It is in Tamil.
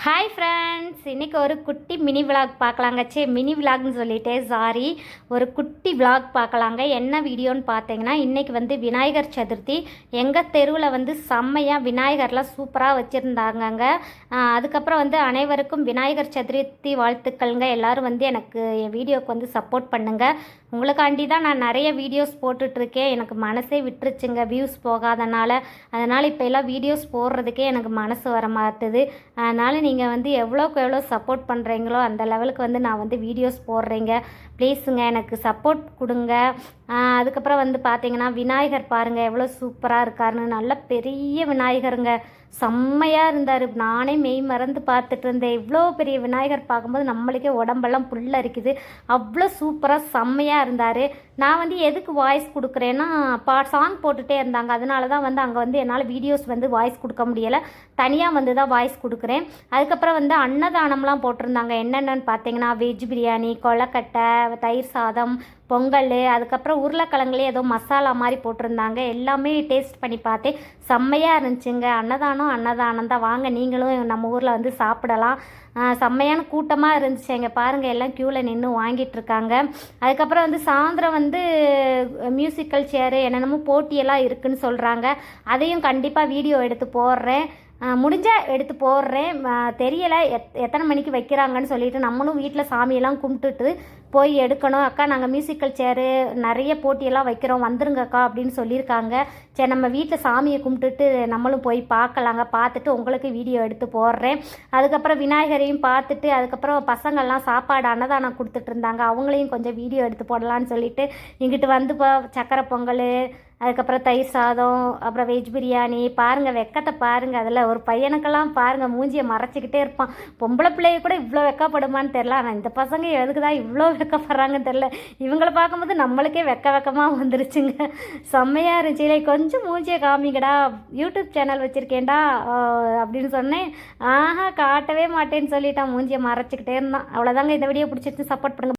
ஹாய் ஃப்ரெண்ட்ஸ், இன்றைக்கி ஒரு குட்டி மினி விலாக் பார்க்கலாங்க. மினி விலாக்னு சொல்லிட்டே சாரி, ஒரு குட்டி விலாக் பார்க்கலாங்க. என்ன வீடியோன்னு பார்த்தீங்கன்னா, இன்றைக்கி வந்து விநாயகர் சதுர்த்தி. எங்கள் தெருவில் வந்து செம்மையாக விநாயகர்லாம் சூப்பராக வச்சுருந்தாங்கங்க. அதுக்கப்புறம் வந்து அனைவருக்கும் விநாயகர் சதுர்த்தி வாழ்த்துக்கள்ங்க. எல்லோரும் வந்து எனக்கு என் வீடியோவுக்கு வந்து சப்போர்ட் பண்ணுங்கள். உங்களுக்காண்டி தான் நான் நிறைய வீடியோஸ் போட்டுட்ருக்கேன். எனக்கு மனசே விட்டுருச்சுங்க வியூஸ் போகாதனால. அதனால் இப்போ எல்லாம் வீடியோஸ் போடுறதுக்கே எனக்கு மனசு வர மாட்டுது. அதனால் நீங்கள் வந்து எவ்வளோக்கு எவ்வளோ சப்போர்ட் பண்ணுறீங்களோ அந்த லெவலுக்கு வந்து நான் வந்து வீடியோஸ் போடுறேங்க. ப்ளீஸுங்க எனக்கு சப்போர்ட் கொடுங்க. அதுக்கப்புறம் வந்து பார்த்தீங்கன்னா விநாயகர் பாருங்கள் எவ்வளோ சூப்பராக இருக்காருன்னு. நல்ல பெரிய விநாயகருங்க, செம்மையாக இருந்தார். நானே மெய் மறந்து பார்த்துட்டு இருந்தேன். இவ்வளோ பெரிய விநாயகர் பார்க்கும்போது நம்மளுக்கே உடம்பெல்லாம் புல்லரிக்குது. அவ்வளோ சூப்பராக செம்மையாக இருந்தார். நான் வந்து எதுக்கு வாய்ஸ் கொடுக்குறேன்னா, சாங் போட்டுகிட்டே இருந்தாங்க. அதனால தான் வந்து அங்கே வந்து என்னால் வீடியோஸ் வந்து வாய்ஸ் கொடுக்க முடியலை. தனியாக வந்து தான் வாய்ஸ் கொடுக்குறேன். அதுக்கப்புறம் வந்து அன்னதானம்லாம் போட்டிருந்தாங்க. என்னென்னு பார்த்தீங்கன்னா வெஜ் பிரியாணி, கொழக்கட்டை, தயிர் சாதம், பொங்கல், அதுக்கப்புறம் உருளைக்கிழங்குலேயே ஏதோ மசாலா மாதிரி போட்டிருந்தாங்க. எல்லாமே டேஸ்ட் பண்ணி பார்த்தேன். செம்மையாக இருந்துச்சுங்க. அன்னதானம் தான். வாங்க நீங்களும் நம்ம ஊரில் வந்து சாப்பிடலாம். செம்மையான கூட்டமாக இருந்துச்சு. எங்கே பாருங்கள் எல்லாம் க்யூவில் நின்று வாங்கிட்டுருக்காங்க. அதுக்கப்புறம் வந்து சாயந்தரம் வந்து மியூசிக்கல் சேரு என்னென்னமோ போட்டியெல்லாம் இருக்குதுன்னு சொல்கிறாங்க. அதையும் கண்டிப்பாக வீடியோ எடுத்து போடுறேன். முடிஞ்சால் எடுத்து போடுறேன். தெரியலை எத்தனை மணிக்கு வைக்கிறாங்கன்னு சொல்லிட்டு நம்மளும் வீட்டில் சாமியெல்லாம் கும்பிட்டுட்டு போய் எடுக்கணும். அக்கா நாங்கள் மியூசிக்கல் சேரு நிறைய போட்டியெல்லாம் வைக்கிறோம், வந்துருங்கக்கா அப்படின்னு சொல்லியிருக்காங்க. சரி நம்ம வீட்டில் சாமியை கும்பிட்டுட்டு நம்மளும் போய் பார்க்கலாங்க. பார்த்துட்டு உங்களுக்கு வீடியோ எடுத்து போடுறேன். அதுக்கப்புறம் விநாயகரையும் பார்த்துட்டு அதுக்கப்புறம் பசங்கள்லாம் சாப்பாடு அன்னதானம் கொடுத்துட்டு இருந்தாங்க. அவங்களையும் கொஞ்சம் வீடியோ எடுத்து போடலான்னு சொல்லிட்டு இங்கிட்டு வந்து சக்கரை பொங்கல், அதுக்கப்புறம் தயிர் சாதம், அப்புறம் வெஜ் பிரியாணி. பாருங்கள் வெக்கத்தை பாருங்கள். அதில் ஒரு பையனுக்கெல்லாம் பாருங்கள் மூஞ்சியை மறைச்சிக்கிட்டே இருப்பான். பொம்பளை பிள்ளைய கூட இவ்வளோ வெக்கப்படுமான்னு தெரில. ஆனால் இந்த பசங்க எதுக்கு தான் இவ்வளோ வெக்கப்படுறாங்கன்னு தெரில. இவங்களை பார்க்கும்போது நம்மளுக்கே வெக்கமாக வந்துருச்சுங்க. செம்மையாக இருந்துச்சு. இல்லை கொஞ்சம் மூஞ்சியை காமிங்கடா, யூடியூப் சேனல் வச்சுருக்கேன்டா அப்படின்னு சொன்னேன். காட்டவே மாட்டேன்னு சொல்லிட்டான். மூஞ்சியை மறைச்சிக்கிட்டே இருந்தான். அவ்வளோதாங்க. இந்த வீடியோ பிடிச்சிட்டு சப்போர்ட் பண்ணுங்கள்.